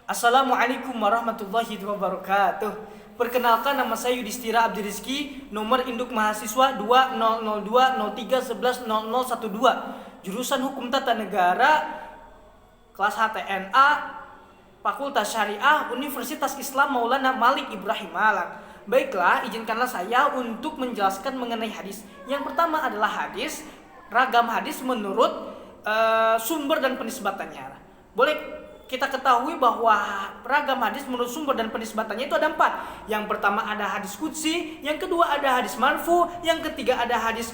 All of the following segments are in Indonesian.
Assalamualaikum warahmatullahi wabarakatuh. Perkenalkan, nama saya Yudhistira Abdi Rizki, nomor induk mahasiswa 200203110012, jurusan Hukum Tata Negara, kelas HTNA, Fakultas Syariah, Universitas Islam Maulana Malik Ibrahim Malang. Baiklah, izinkanlah saya untuk menjelaskan mengenai hadis. Yang pertama adalah hadis, ragam hadis menurut sumber dan penisbatannya. Boleh kita ketahui bahwa ragam hadis menurut sumber dan penisbatannya itu ada 4. Yang pertama ada hadis qudsi, yang kedua ada hadis marfu, yang ketiga ada hadis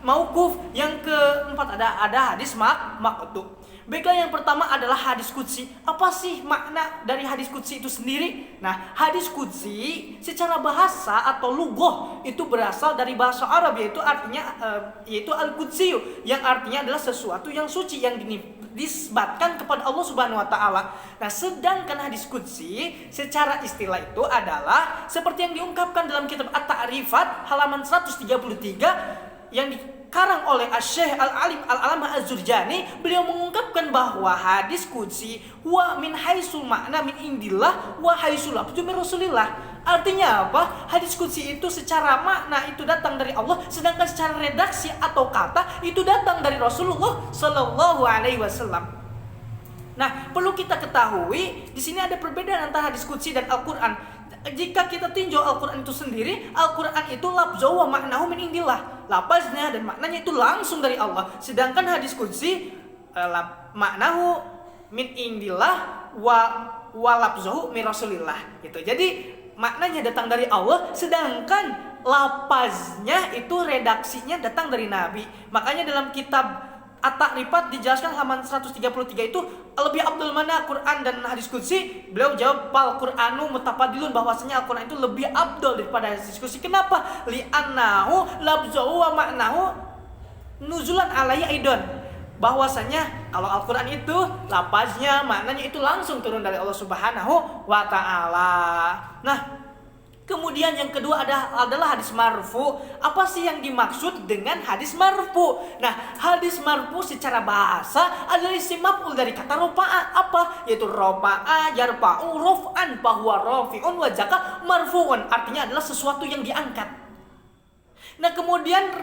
mauquf, yang keempat ada hadis maqtu. Baiklah, yang pertama adalah hadis qudsi. Apa sih makna dari hadis qudsi itu sendiri? Nah, hadis qudsi secara bahasa atau lughah itu berasal dari bahasa Arab, yaitu artinya yaitu al-qudsi, yang artinya adalah sesuatu yang suci yang disebutkan kepada Allah Subhanahu wa taala. Nah, sedangkan hadis qudsi secara istilah itu adalah seperti yang diungkapkan dalam kitab At-Ta'rifat halaman 133 yang dikarang oleh Asy-Syaikh Al-Alim Al-Alamah Az-Zurjani. Beliau mengungkapkan bahwa hadis qudsi wa min haitsul makna min indillah wa haitsul lafzu min Rasulillah. Artinya apa? Hadis qudsi itu secara makna itu datang dari Allah, sedangkan secara redaksi atau kata itu datang dari Rasulullah Shallallahu Alaihi Wasallam. Nah, perlu kita ketahui di sini ada perbedaan antara hadis qudsi dan Al-Quran. Jika kita tinjau Al-Quran itu sendiri, Al-Quran itu lafzu wa maknahu min indillah, lafaznya dan maknanya itu langsung dari Allah. Sedangkan hadis qudsi maknahu min indillah wa lafzuhu min Rasulillah gitu. Jadi maknanya datang dari Allah, sedangkan lafaznya itu redaksinya datang dari Nabi. Makanya dalam kitab At-Ta'rifat dijelaskan halaman 133 itu lebih abdul mana Quran dan hadis qudsi. Beliau jawab fal Qur'anu mutafadilun, bahwasanya Al-Quran itu lebih abdul daripada hadis qudsi. Kenapa? Li'annahu labzuhu wa ma'nahu nuzulan alaihi aidon. Bahwasanya kalau Al-Quran itu lafaznya, maknanya itu langsung turun dari Allah Subhanahu wa taala. Nah, kemudian yang kedua adalah hadis marfu. Apa sih yang dimaksud dengan hadis marfu? Nah, hadis marfu secara bahasa adalah isim maf'ul dari kata rofa'a. Apa? Yaitu rofa'a yarfa'u raf'an fahuwa rafi'un wa zaka marfu'un. Artinya adalah sesuatu yang diangkat. Nah, kemudian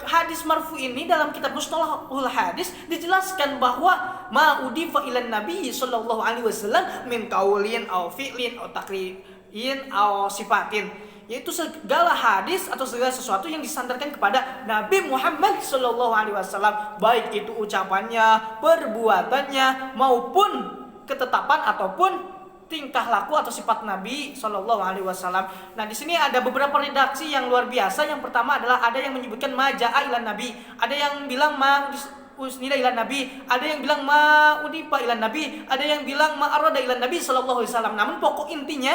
hadis marfu ini dalam kitab Mustalahul Hadis dijelaskan bahwa ma udifa ilan nabi sallallahu alaihi wasallam min qaulin aw fi'lin aw taqririn aw sifatin, yaitu segala hadis atau segala sesuatu yang disandarkan kepada Nabi Muhammad sallallahu alaihi wasallam, baik itu ucapannya, perbuatannya maupun ketetapan ataupun tingkah laku atau sifat Nabi Shallallahu Alaihi Wasallam. Nah, di sini ada beberapa redaksi yang luar biasa. Yang pertama adalah ada yang menyebutkan maja'a ilan Nabi, ada yang bilang ma usnida ilan Nabi, ada yang bilang ma udipa ilan Nabi, ada yang bilang ma arada ilan Nabi Shallallahu Alaihi Wasallam. Namun pokok intinya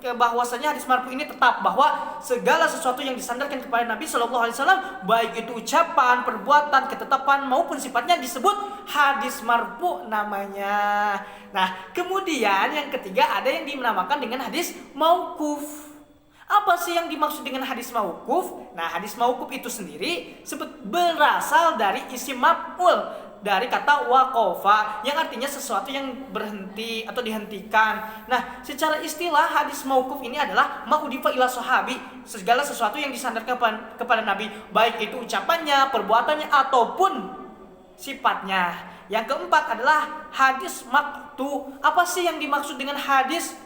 bahwasanya hadis marfu ini tetap bahwa segala sesuatu yang disandarkan kepada Nabi Shallallahu Alaihi Wasallam, baik itu ucapan, perbuatan, ketetapan maupun sifatnya, disebut hadis marfu namanya. Nah, kemudian yang ketiga ada yang dinamakan dengan hadis mauquf. Apa sih yang dimaksud dengan hadis mauquf? Nah, hadis mauquf itu sendiri berasal dari isim maf'ul dari kata waqafa, yang artinya sesuatu yang berhenti atau dihentikan. Nah, secara istilah hadis mauquf ini adalah ma'udifa ila sahabi, segala sesuatu yang disandarkan kepada Nabi, baik itu ucapannya, perbuatannya ataupun sifatnya. Yang keempat adalah hadis maqtu. Apa sih yang dimaksud dengan hadis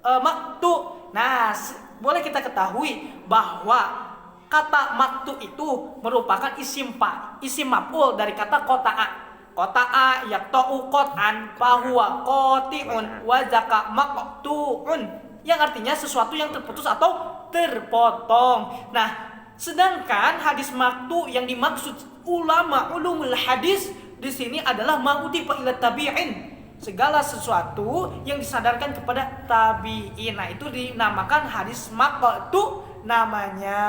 maqtu? Nah, boleh kita ketahui bahwa kata maqtu itu merupakan isim maf'ul dari kata qata'a. Qata'a yaqta'u qat'an fahuwa qati'un wa zaka maqtu'un, yang artinya sesuatu yang terputus atau terpotong. Nah, sedangkan hadis maqtu yang dimaksud ulama ulumul hadis di sini adalah ma'udifa ila tabi'in, segala sesuatu yang disadarkan kepada tabi'in. Nah, itu dinamakan hadis maqtu namanya.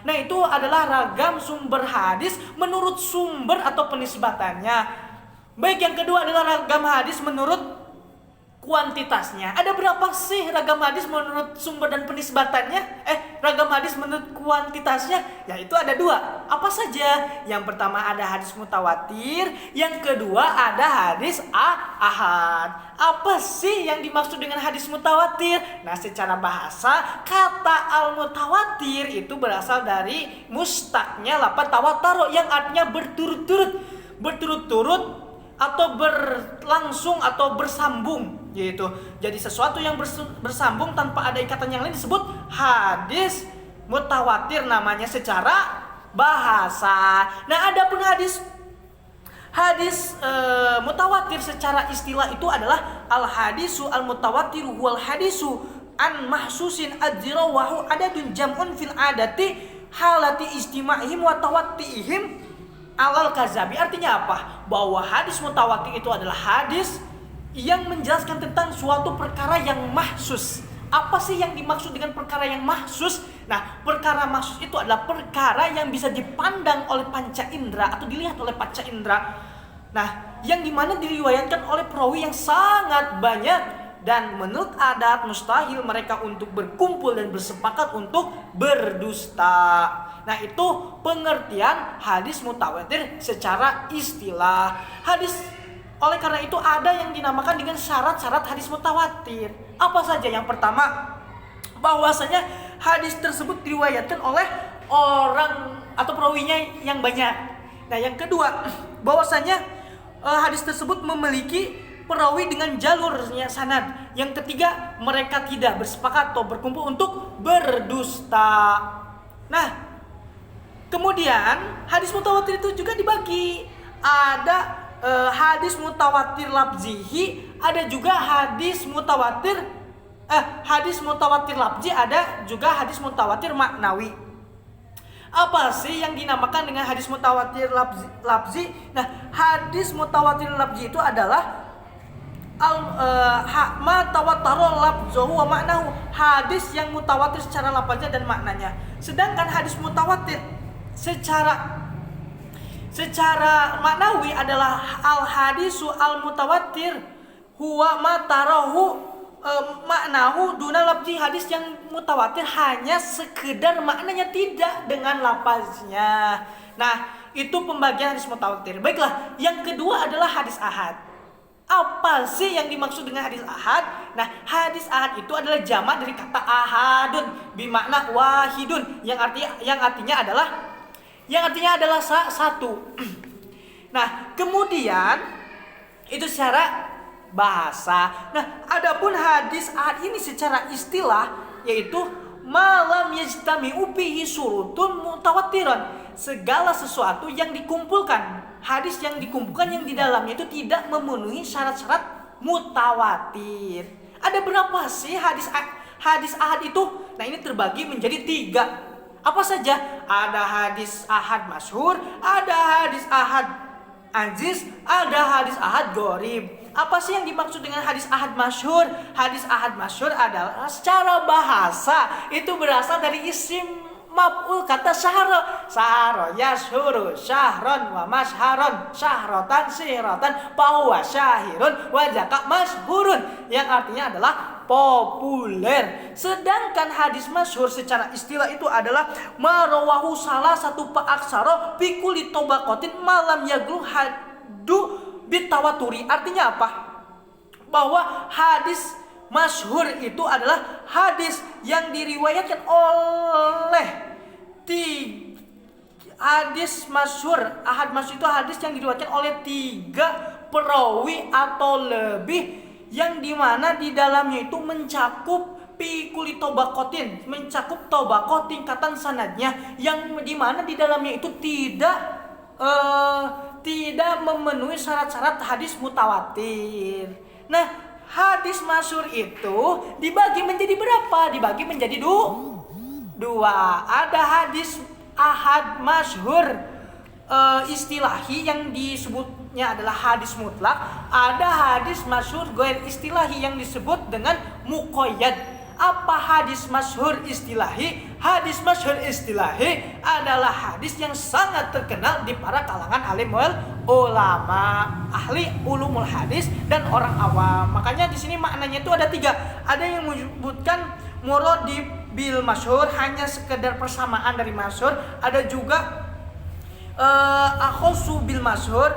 Nah, itu adalah ragam sumber hadis menurut sumber atau penisbatannya. Baik, yang kedua adalah ragam hadis menurut kuantitasnya. Ada berapa sih ragam hadis menurut sumber dan penisbatannya? Ragam hadis menurut kuantitasnya, yaitu ada 2. Apa saja? Yang pertama ada hadis mutawatir, yang kedua ada hadis ahad. Apa sih yang dimaksud dengan hadis mutawatir? Nah, secara bahasa, kata al-mutawatir itu berasal dari mustaqnya lafaz tawataro yang artinya berturut-turut atau berlangsung atau bersambung gitu. Jadi sesuatu yang bersambung tanpa ada ikatan yang lain disebut hadis mutawatir namanya secara bahasa. Nah, adapun hadis mutawatir secara istilah itu adalah al hadisu al mutawatir wal hadisu an mahsusin adzirawahu adadun jam'un fil adati halati istima'ihim wa tawattihim alal kazabi. Artinya apa? Bahwa hadis mutawatir itu adalah hadis yang menjelaskan tentang suatu perkara yang mahsus. Apa sih yang dimaksud dengan perkara yang mahsus? Nah, perkara mahsus itu adalah perkara yang bisa dipandang oleh panca indera atau dilihat oleh panca indera. Nah, yang dimana diriwayatkan oleh perawi yang sangat banyak, dan menurut adat mustahil mereka untuk berkumpul dan bersepakat untuk berdusta. Nah, itu pengertian hadis mutawatir secara istilah. Oleh karena itu ada yang dinamakan dengan syarat-syarat hadis mutawatir. Apa saja? Yang pertama, bahwasanya hadis tersebut diriwayatkan oleh orang atau perawinya yang banyak. Nah, yang kedua, bahwasanya hadis tersebut memiliki perawi dengan jalurnya sanad. Yang ketiga, mereka tidak bersepakat atau berkumpul untuk berdusta. Nah, kemudian hadis mutawatir itu juga dibagi. Ada hadis mutawatir labzihi, ada juga hadis mutawatir labzi, ada juga hadis mutawatir maknawi. Apa sih yang dinamakan dengan hadis mutawatir labzi? Nah, hadis mutawatir labzi itu adalah ma tawattara lafzuhu wa ma'nahu, hadis yang mutawatir secara lafaznya dan maknanya. Sedangkan hadis mutawatir secara maknawi adalah al hadisu al mutawatir huwa ma tarahu maknahu duna lafzi, hadis yang mutawatir hanya sekedar maknanya, tidak dengan lafaznya. Nah, itu pembagian hadis mutawatir. Baiklah, yang kedua adalah hadis ahad. Apa sih yang dimaksud dengan hadis ahad? Nah, hadis ahad itu adalah jamak dari kata ahadun bimakna wahidun, yang artinya adalah satu. Nah, kemudian itu secara bahasa. Nah, adapun hadis ahad ini secara istilah yaitu malam yajtami'u bihi surutun mutawatiran, segala sesuatu yang dikumpulkan, hadis yang dikumpulkan yang di dalamnya itu tidak memenuhi syarat-syarat mutawatir. Ada berapa sih hadis ahad itu? Nah, ini terbagi menjadi 3. Apa saja? Ada hadis ahad masyhur, ada hadis ahad aziz, ada hadis ahad gharib. Apa sih yang dimaksud dengan hadis ahad masyhur? Hadis ahad masyhur adalah secara bahasa itu berasal dari isim maf'ul kata syahra yashuru syahron wa masharon syahrotan sihratan fahuwa syahirun wa jaka masyhurun, yang artinya adalah populer. Sedangkan hadis masyhur secara istilah itu adalah marawahu salah satu paaksara fi kulli tabaqatin malam yaglu hadu bitawaturi. Artinya apa? Bahwa hadis masyhur itu adalah hadis yang diriwayatkan oleh hadis masyhur. Ahad masyhur itu hadis yang diriwayatkan oleh 3 perawi atau lebih, yang dimana di dalamnya itu mencakup pikuli tobakotin, mencakup tobakot tingkatan sanadnya, yang dimana di dalamnya itu tidak memenuhi syarat-syarat hadis mutawatir. Nah, hadis masyhur itu dibagi menjadi berapa? Dibagi menjadi 2. Ada hadis ahad masyhur istilahi yang disebutnya adalah hadis mutlak. Ada hadis masyhur ghair istilahi yang disebut dengan muqayyad. Apa hadis masyhur istilahi? Hadis masyhur istilahi adalah hadis yang sangat terkenal di para kalangan alim wal ulama, ahli ulumul hadis, dan orang awam. Makanya di sini maknanya itu ada 3. Ada yang menyebutkan murad bil masyhur, hanya sekedar persamaan dari masyhur. Ada juga akhosu bil masyhur,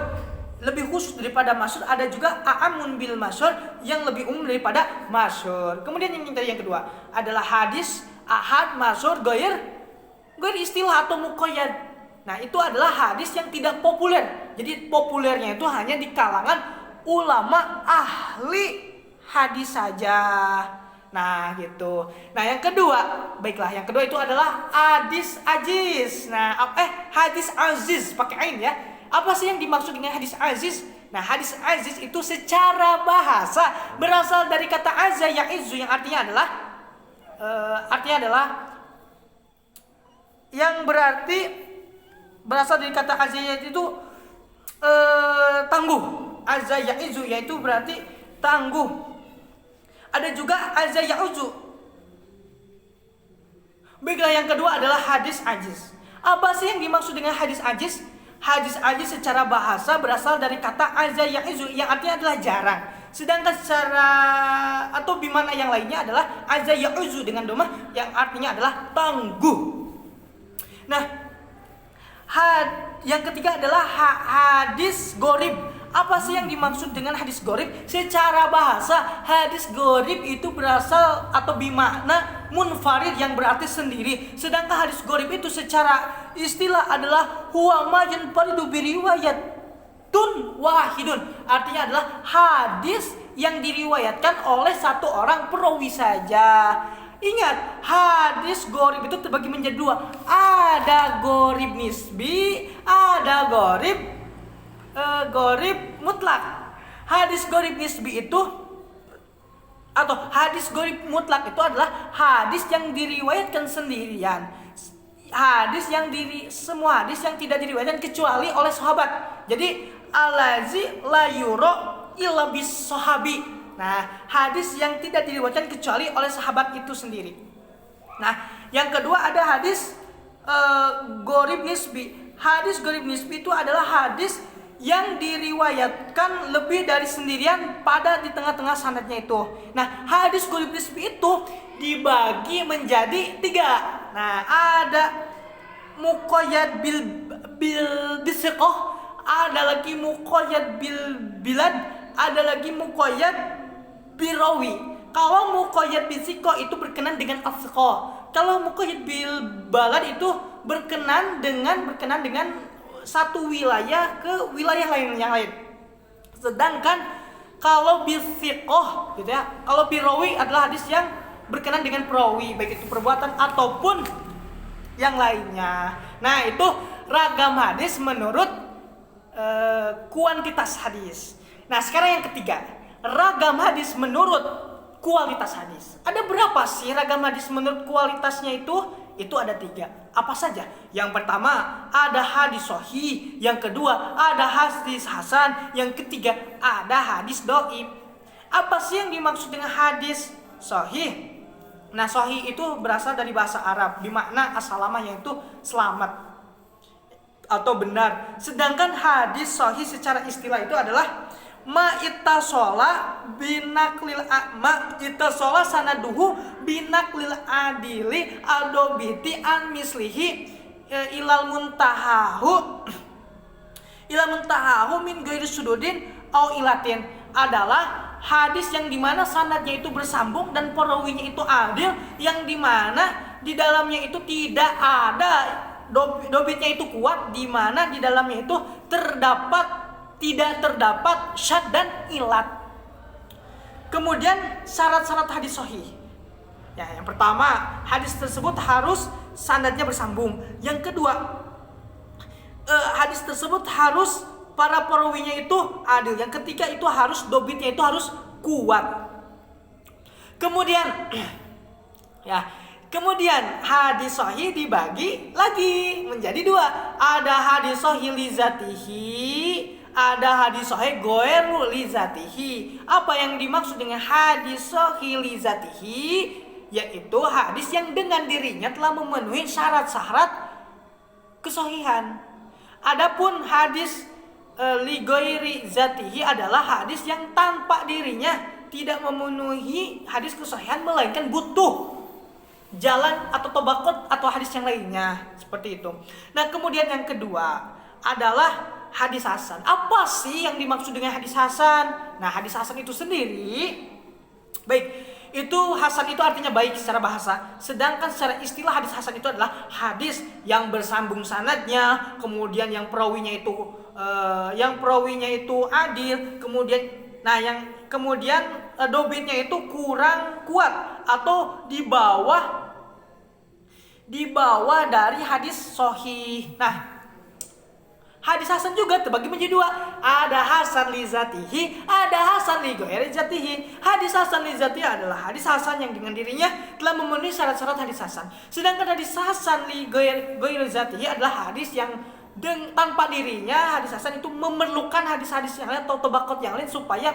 lebih khusus daripada masyhur. Ada juga a'amun bil masyhur, yang lebih umum daripada masyhur. Kemudian yang kedua adalah hadis ahad, masyhur, ghair istilah atau muqayyad. Nah, itu adalah hadis yang tidak populer. Jadi populernya itu hanya di kalangan ulama ahli hadis saja. Nah, gitu. Nah, yang kedua itu adalah hadis aziz. Nah, hadis aziz pakai ain ya. Apa sih yang dimaksud dengan hadis aziz? Nah, hadis aziz itu secara bahasa berasal dari kata azza yaizu, yang artinya adalah yang berarti berasal dari kata azza itu tangguh. Azza yaizu yaitu berarti tangguh. Ada juga azza yauzu. Baiklah, yang kedua adalah hadis aziz. Apa sih yang dimaksud dengan hadis aziz? Hadis aziz secara bahasa berasal dari kata azza yaizu, yang artinya adalah jarang. Sedangkan secara atau bimana yang lainnya adalah azza yauzu dengan domah, yang artinya adalah tangguh. Nah, yang ketiga adalah hadis gharib. Apa sih yang dimaksud dengan hadis gharib? Secara bahasa, hadis gharib itu berasal atau bimakna munfarid, yang berarti sendiri. Sedangkan hadis gharib itu secara istilah adalah huwa ma yanfaridu bi riwayatun wahidun. Artinya adalah hadis yang diriwayatkan oleh satu orang perawi saja. Ingat, hadis gharib itu terbagi menjadi 2. Ada gharib nisbi, ada gharib mutlak. Hadis gharib nisbi itu atau hadis gharib mutlak itu adalah hadis yang diriwayatkan sendirian. Semua hadis yang tidak diriwayatkan kecuali oleh sahabat. Jadi allazi la yura illa bis sahabi. Nah, hadis yang tidak diriwayatkan kecuali oleh sahabat itu sendiri. Nah, yang kedua ada hadis gharib nisbi. Hadis gharib nisbi itu adalah hadis yang diriwayatkan lebih dari sendirian pada di tengah-tengah sanadnya itu. Nah, hadis gharib nisbi itu dibagi menjadi 3. Nah, ada muqayyad bil bisiqah, ada lagi muqayyad bil bilad, ada lagi muqayyad birawi. Kalau muqayyad bil siqah itu berkenan dengan as-siqah. Kalau muqayyad bil balad itu berkenan dengan satu wilayah ke wilayah yang lain. Sedangkan kalau bisiqah gitu ya, kalau birawi adalah hadis yang berkenan dengan perawi, baik itu perbuatan ataupun yang lainnya. Nah, itu ragam hadis menurut kuantitas hadis. Nah, sekarang yang ketiga, ragam hadis menurut kualitas hadis. Ada berapa sih ragam hadis menurut kualitasnya itu? Itu ada 3. Apa saja? Yang pertama ada hadis sahih, yang kedua ada hadis hasan, yang ketiga ada hadis dhaif. Apa sih yang dimaksud dengan hadis sahih? Nah, sahih itu berasal dari bahasa Arab, bermakna as-salamah, yaitu selamat atau benar. Sedangkan hadis sahih secara istilah itu adalah ma ittasola binaklil ma ittasola sanaduhu binaklil adili adobiti an mislihi ilal muntahahu min ghairi sududin au ilatin. Adalah hadis yang dimana sanadnya itu bersambung dan perawinya itu adil, yang dimana di dalamnya itu tidak ada dobitnya itu kuat, dimana di dalamnya itu tidak terdapat syad dan ilat. Kemudian syarat-syarat hadis sahih. Ya, yang pertama, hadis tersebut harus sanadnya bersambung. Yang kedua, hadis tersebut harus para perawinya itu adil. Yang ketiga itu harus dobitnya itu harus kuat. Kemudian hadis sahih dibagi lagi menjadi 2. Ada hadis sahih li zatihi, ada hadis sahih ghairu li zatihi. Apa yang dimaksud dengan hadis sahih li zatihi? Yaitu hadis yang dengan dirinya telah memenuhi syarat-syarat kesahihan. Adapun hadis li ghairi zatihi adalah hadis yang tanpa dirinya tidak memenuhi hadis kesahihan, melainkan butuh jalan atau tobakot atau hadis yang lainnya, seperti itu. Nah, kemudian yang kedua adalah hadis hasan. Apa sih yang dimaksud dengan hadis hasan? Nah, hadis hasan itu sendiri, baik, itu hasan itu artinya baik secara bahasa. Sedangkan secara istilah hadis hasan itu adalah hadis yang bersambung sanadnya, kemudian yang perawinya itu adil, kemudian dobitnya itu kurang kuat atau di bawah dari hadis sahih. Nah, hadis hasan juga terbagi menjadi dua. Ada hasan li zatihi, ada hasan li ghairi zatihi. Hadis hasan li zatihi adalah hadis hasan yang dengan dirinya telah memenuhi syarat-syarat hadis hasan. Sedangkan hadis hasan li ghairi zatihi adalah hadis yang tanpa dirinya hadis hasan itu memerlukan hadis-hadis yang lain atau tabaqat yang lain supaya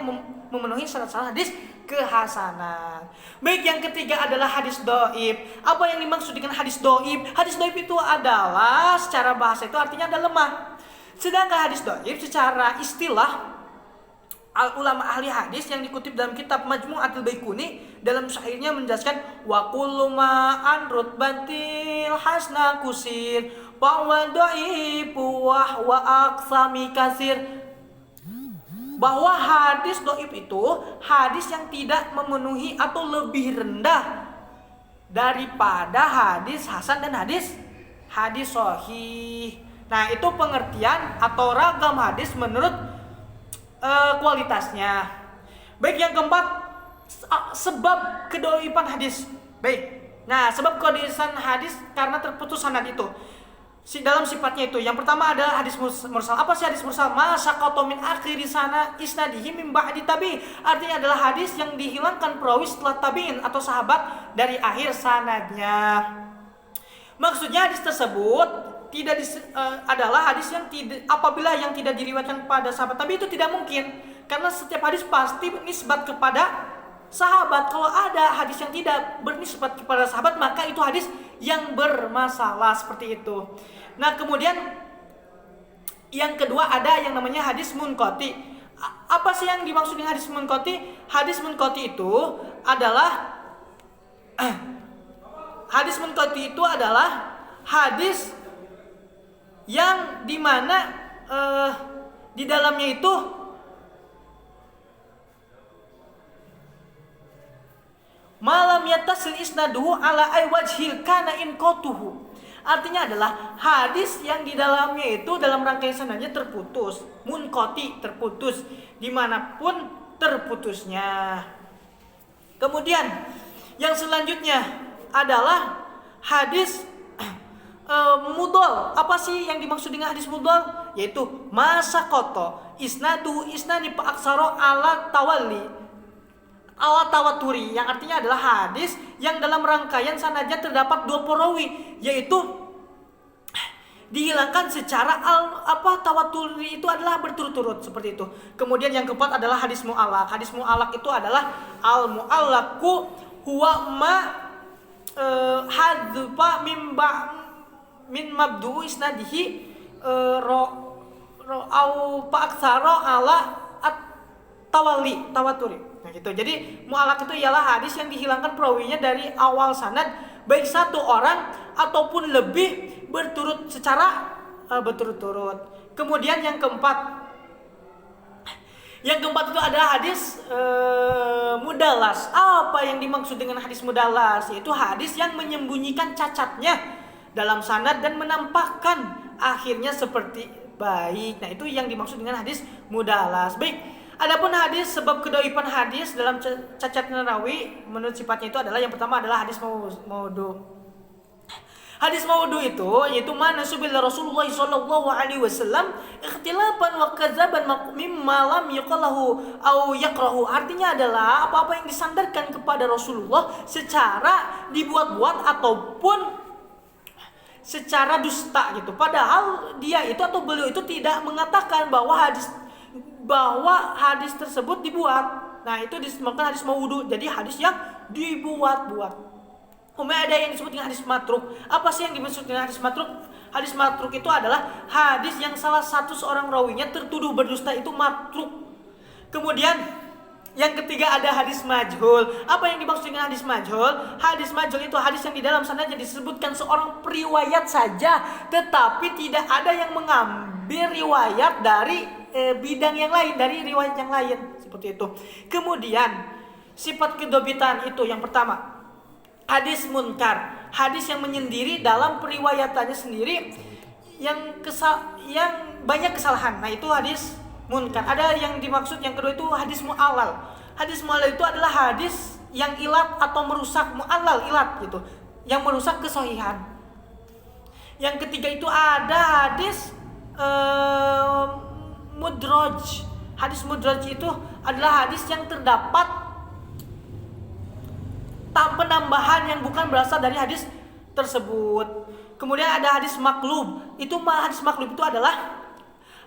memenuhi syarat-syarat hadis kehasanan. Baik, yang ketiga adalah hadis dhaif. Apa yang dimaksud dengan hadis dhaif? Hadis dhaif itu adalah secara bahasa itu artinya ada lemah. Sedangkan hadis dhaif secara istilah ulama ahli hadis yang dikutip dalam kitab Majmu'atul Baikuni dalam syairnya menjelaskan wa kullu ma an rutbatil hasna kusir wa dhaifu wa aqsami kasir, bahwa hadis dhaif itu hadis yang tidak memenuhi atau lebih rendah daripada hadis hasan dan hadis sahih. Nah, itu pengertian atau ragam hadis menurut kualitasnya. Baik, yang keempat, sebab kedhaifan hadis. Baik. Nah, sebab kedhaifan hadis karena terputus sanad itu. Dalam sifatnya itu, yang pertama adalah hadis mursal. Apa sih hadis mursal? Masaqata min akhiri sana isnadihi min ba'di tabi'in. Artinya adalah hadis yang dihilangkan perawi setelah tabi'in atau sahabat dari akhir sanadnya. Maksudnya hadis tersebut adalah hadis yang apabila yang tidak diriwayatkan pada sahabat Nabi itu tidak mungkin, karena setiap hadis pasti nisbat kepada sahabat. Kalau ada hadis yang tidak bernisbat kepada sahabat, maka itu hadis yang bermasalah, seperti itu. Nah, kemudian yang kedua ada yang namanya hadis munqati. Apa sih yang dimaksud dengan hadis munqati? Hadis munqati itu adalah hadis yang dimana di dalamnya itu malam yattasil isnaduhu ala ay wajhil kana inqatuhu. Artinya adalah hadis yang di dalamnya itu dalam rangkaian sanadnya terputus, munqati, terputus dimanapun terputusnya. Kemudian yang selanjutnya adalah hadis mudhal. Apa sih yang dimaksud dengan hadis mudhal? Yaitu masaqata isnani fa aksara ala tawaturi, yang artinya adalah hadis yang dalam rangkaian sanadnya terdapat dua perawi, yaitu dihilangkan secara tawaturi, itu adalah berturut-turut, seperti itu. Kemudian yang keempat adalah hadis mu'allaq. Hadis mu'allaq itu adalah al mu'allaqu huwa ma hadfa min mabdu isnadihi au pa'aksara ala tawaturi. Nah, gitu. Jadi mu'allaq itu ialah hadis yang dihilangkan perawinya dari awal sanad, baik satu orang ataupun lebih secara berturut-turut. Kemudian yang keempat itu adalah hadis mudalas. Apa yang dimaksud dengan hadis mudalas? Yaitu hadis yang menyembunyikan cacatnya dalam sanad dan menampakkan akhirnya seperti baik. Nah, itu yang dimaksud dengan hadis mudalas. Baik, adapun hadis sebab kedhaifan hadis dalam cacat rawi menurut sifatnya itu adalah yang pertama adalah hadis maudhu. Hadis maudhu itu yaitu mana subila Rasulullah sallallahu alaihi wasallam ikhtilafan wa kadzaban mimma lam yaqalahu au yaqrahu. Artinya adalah apa-apa yang disandarkan kepada Rasulullah secara dibuat-buat ataupun secara dusta gitu. Padahal dia itu atau beliau itu tidak mengatakan bahwa hadis tersebut dibuat. Nah, itu disebutkan hadis maudhu. Jadi hadis yang dibuat-buat. Kemudian ada yang disebut dengan hadis matruk. Apa sih yang dimaksud dengan hadis matruk? Hadis matruk itu adalah hadis yang salah satu seorang rawinya tertuduh berdusta, itu matruk. Kemudian yang ketiga ada hadis majhul. Apa yang dimaksud dengan hadis majhul? Hadis majhul itu hadis yang di dalam sanadnya disebutkan seorang periwayat saja, tetapi tidak ada yang mengambil riwayat dari bidang yang lain, dari riwayat yang lain, seperti itu. Kemudian sifat kedobitan itu yang pertama, hadis munkar, hadis yang menyendiri dalam periwayatannya sendiri, yang banyak kesalahan. Nah, itu hadis munkar. Ada yang dimaksud yang kedua itu hadis mu'allal. Hadis mu'allal itu adalah hadis yang ilat atau merusak, mu'allal ilat gitu, yang merusak kesahihan. Yang ketiga itu ada hadis mudraj. Hadis mudraj itu adalah hadis yang terdapat penambahan yang bukan berasal dari hadis tersebut. Kemudian ada hadis maklub. Hadis maklub itu adalah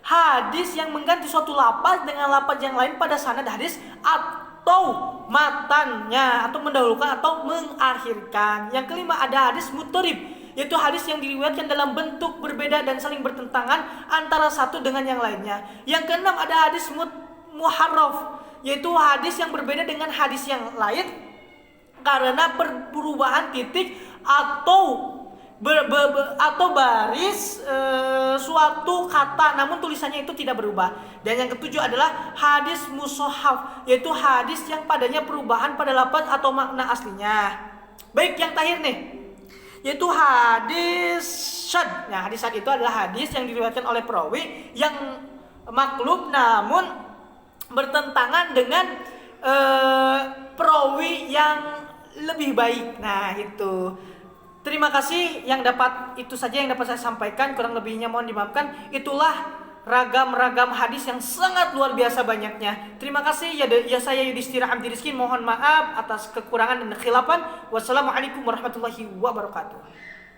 hadis yang mengganti suatu lafaz dengan lafaz yang lain pada sanad hadis atau matannya, atau mendahulukan atau mengakhirkan. Yang kelima ada hadis mutarib, yaitu hadis yang diriwayatkan dalam bentuk berbeda dan saling bertentangan antara satu dengan yang lainnya. Yang keenam ada hadis muharraf, yaitu hadis yang berbeda dengan hadis yang lain karena perubahan titik atau baris suatu kata, namun tulisannya itu tidak berubah. Dan yang ketujuh adalah hadis mushaf, yaitu hadis yang padanya perubahan pada lafaz atau makna aslinya. Baik, yang terakhir nih, yaitu hadis syad. Nah, hadis syad itu adalah hadis yang diriwayatkan oleh perawi yang maklub namun bertentangan dengan perawi yang lebih baik. Nah, itu. Terima kasih, itu saja yang dapat saya sampaikan, kurang lebihnya mohon dimaafkan. Itulah ragam-ragam hadis yang sangat luar biasa banyaknya. Terima kasih ya saya Yudhistira Hamdi Rizky, mohon maaf atas kekurangan dan kekhilafan. Wassalamualaikum warahmatullahi wabarakatuh.